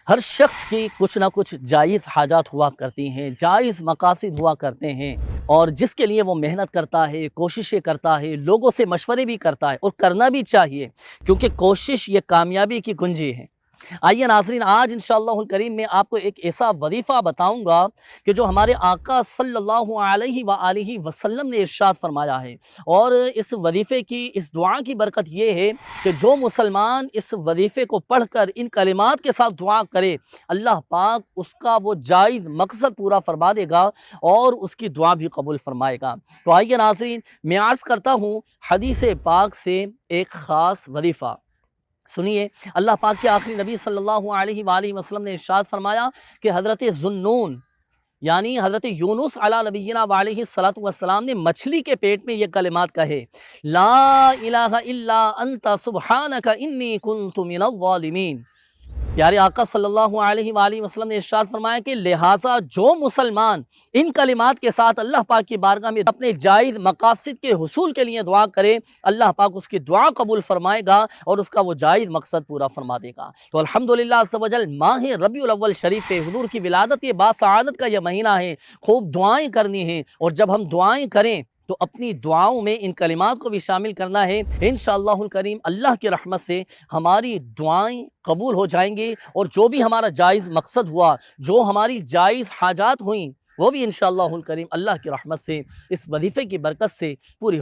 ہر شخص کی کچھ نہ کچھ جائز حاجات ہوا کرتی ہیں، جائز مقاصد ہوا کرتے ہیں، اور جس کے لیے وہ محنت کرتا ہے، کوششیں کرتا ہے، لوگوں سے مشورے بھی کرتا ہے، اور کرنا بھی چاہیے، کیونکہ کوشش یہ کامیابی کی کنجی ہے۔ آئیے ناظرین، آج انشاءاللہ الکریم میں آپ کو ایک ایسا وظیفہ بتاؤں گا کہ جو ہمارے آقا صلی اللہ علیہ وآلہ وسلم نے ارشاد فرمایا ہے، اور اس وظیفے کی، اس دعا کی برکت یہ ہے کہ جو مسلمان اس وظیفے کو پڑھ کر ان کلمات کے ساتھ دعا کرے، اللہ پاک اس کا وہ جائز مقصد پورا فرما دے گا اور اس کی دعا بھی قبول فرمائے گا۔ تو آئیے ناظرین، میں عرض کرتا ہوں حدیث پاک سے ایک خاص وظیفہ سنیے۔ اللہ پاک کے آخری نبی صلی اللہ علیہ وآلہ وسلم نے ارشاد فرمایا کہ حضرت ذُنُّون یعنی حضرت یونس علی نبینا وعلیہ الصلوۃ والسلام نے مچھلی کے پیٹ میں یہ کلمات کہے، لا الہ الا انت سبحانک انی کنت من الظالمین۔ پیارے آقا صلی اللہ علیہ وآلہ وسلم نے ارشاد فرمایا کہ لہٰذا جو مسلمان ان کلمات کے ساتھ اللہ پاک کی بارگاہ میں اپنے جائز مقاصد کے حصول کے لیے دعا کرے، اللہ پاک اس کی دعا قبول فرمائے گا اور اس کا وہ جائز مقصد پورا فرما دے گا۔ تو الحمدللہ عز و جل ماہ ربیع الاول شریف ہے، حضور کی ولادت، یہ باسعادت کا یہ مہینہ ہے، خوب دعائیں کرنی ہیں، اور جب ہم دعائیں کریں تو اپنی دعاؤں میں ان کلمات کو بھی شامل کرنا ہے۔ انشاءاللہ الکریم اللہ کی رحمت سے ہماری دعائیں قبول ہو جائیں گی، اور جو بھی ہمارا جائز مقصد ہوا، جو ہماری جائز حاجات ہوئیں، وہ بھی انشاءاللہ الکریم اللہ کی رحمت سے اس وظیفے کی برکت سے پوری ہو